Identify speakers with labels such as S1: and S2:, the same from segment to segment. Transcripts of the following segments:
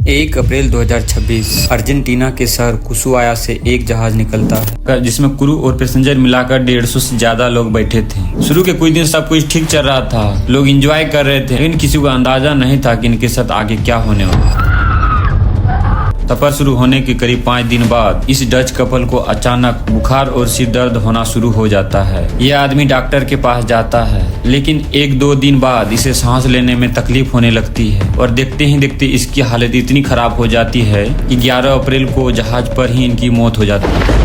S1: 1 अप्रैल 2026 Argentina के शहर कुशुआया से एक जहाज निकलता है जिसमें क्रू और पैसेंजर मिलाकर 150 से ज्यादा लोग बैठे थे। शुरू के कुछ दिन सब कुछ ठीक चल रहा था, लोग एंजॉय कर रहे थे, लेकिन किसी को अंदाजा नहीं था कि इनके साथ आगे क्या होने वाला। सफर शुरू होने के करीब 5 दिन बाद इस डच कपल को अचानक बुखार और सिर दर्द होना शुरू हो जाता है। यह आदमी डॉक्टर के पास जाता है, लेकिन 1-2 दिन बाद इसे सांस लेने में तकलीफ होने लगती है और देखते ही देखते इसकी हालत इतनी खराब हो जाती है कि 11 अप्रैल को जहाज पर ही इनकी मौत हो जाती है।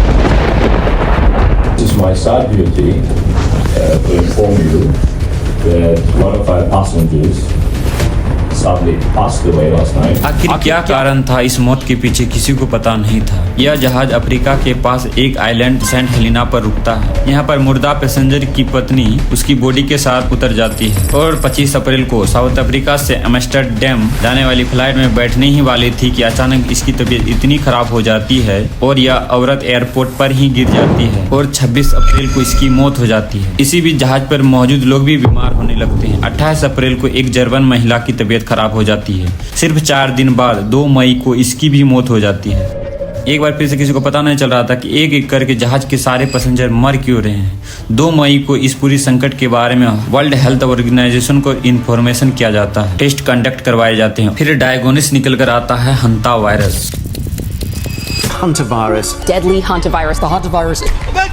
S1: आखिर क्या कारण था इस मौत के पीछे किसी को पता नहीं था। यह जहाज अफ्रीका के पास एक आइलैंड सेंट हेलिना पर रुकता है। यहाँ पर मुर्दा पैसेंजर की पत्नी उसकी बॉडी के साथ उतर जाती है और 25 अप्रैल को साउथ अफ्रीका से एम्स्टर्डम जाने वाली फ्लाइट में बैठने ही वाली थी कि अचानक इसकी तबीयत इतनी खराब हो जाती है और यह औरत एयरपोर्ट पर ही गिर जाती है और 26 अप्रैल को इसकी मौत हो जाती है। इसी बीच जहाज पर मौजूद लोग भी बीमार होने लगते हैं। 28 अप्रैल को एक जर्मन महिला की तबीयत खराब हो जाती है। सिर्फ 4 दिन बाद 2 मई को इसकी भी मौत हो जाती है। एक बार फिर से किसी को पता नहीं चल रहा था कि एक एक करके जहाज के सारे पैसेंजर मर क्यों रहे हैं। 2 मई को इस पूरी संकट के बारे में वर्ल्ड हेल्थ ऑर्गेनाइजेशन को इन्फॉर्मेशन किया जाता है, टेस्ट कंडक्ट करवाए जाते हैं। फिर डायग्नोसिस निकल कर आता है हंता virus.
S2: Hantavirus. Deadly hantavirus. The hantavirus.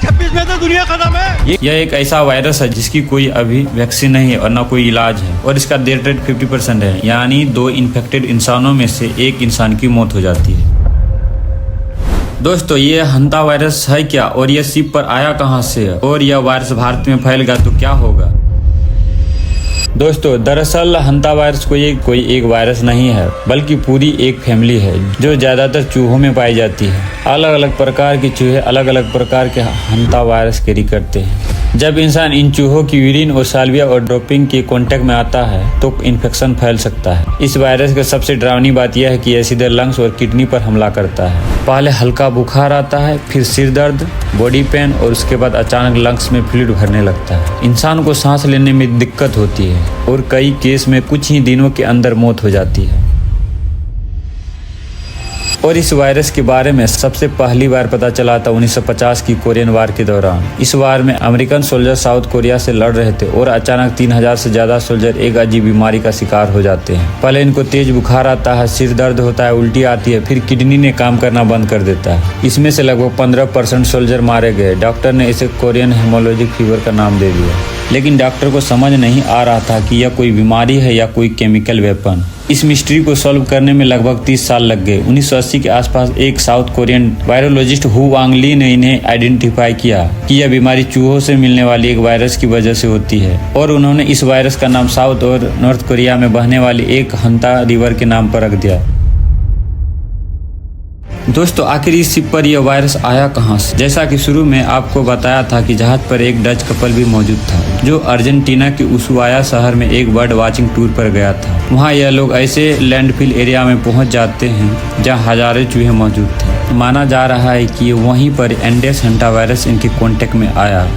S3: 26 में तो दुनिया खत्म है।
S1: यह एक ऐसा वायरस है जिसकी कोई अभी वैक्सीन नहीं है और न कोई इलाज है और इसका डेथ रेट 50% है, यानी 2 इन्फेक्टेड इंसानों में से 1 इंसान की मौत हो जाती है। दोस्तों, ये हंता वायरस है क्या और यह शिप पर आया कहां से है और यह वायरस भारत में फैल गया तो क्या होगा? दोस्तों, दरअसल हंता वायरस कोई एक वायरस नहीं है, बल्कि पूरी एक फैमिली है जो ज्यादातर चूहों में पाई जाती है। अलग अलग प्रकार के चूहे अलग अलग प्रकार के हंता वायरस कैरी करते हैं। जब इंसान इन चूहों की यूरिन और साल्विया और ड्रॉपिंग के कांटेक्ट में आता है तो इन्फेक्शन फैल सकता है। इस वायरस की सबसे डरावनी बात यह है कि यह सीधे लंग्स और किडनी पर हमला करता है। पहले हल्का बुखार आता है, फिर सिर दर्द, बॉडी पेन और उसके बाद अचानक लंग्स में फ्लूइड भरने लगता है। इंसान को सांस लेने में दिक्कत होती है और कई केस में कुछ ही दिनों के अंदर मौत हो जाती है। और इस वायरस के बारे में सबसे पहली बार पता चला था 1950 की कोरियन वार के दौरान। इस वार में अमेरिकन सोल्जर साउथ कोरिया से लड़ रहे थे और अचानक 3000 से ज्यादा सोल्जर एक अजीब बीमारी का शिकार हो जाते हैं। पहले इनको तेज बुखार आता है, सिर दर्द होता है, उल्टी आती है, फिर किडनी ने काम करना बंद कर देता है। इसमें से लगभग 15% सोल्जर मारे गए। डॉक्टर ने इसे कोरियन हेमोलॉजिक फीवर का नाम दे दिया, लेकिन डॉक्टर को समझ नहीं आ रहा था कि यह कोई बीमारी है या कोई केमिकल वेपन। इस मिस्ट्री को सॉल्व करने में लगभग 30 साल लग गए। 1980 के आसपास एक साउथ कोरियन वायरोलॉजिस्ट हु वांग ली ने इन्हें आइडेंटिफाई किया कि यह बीमारी चूहों से मिलने वाली एक वायरस की वजह से होती है और उन्होंने इस वायरस का नाम साउथ और नॉर्थ कोरिया में बहने वाली एक हंता रिवर के नाम पर रख दिया। दोस्तों, आखिर इस शिप पर यह वायरस आया कहां से? जैसा कि शुरू में आपको बताया था कि जहाज पर एक डच कपल भी मौजूद था जो अर्जेंटीना के उशुआया शहर में एक बर्ड वाचिंग टूर पर गया था। वहां यह लोग ऐसे लैंडफिल एरिया में पहुंच जाते हैं जहां हजारों चूहे मौजूद थे। माना जा रहा है कि वहीं पर एंडेस हंटा वायरस इनके कांटेक्ट में आया।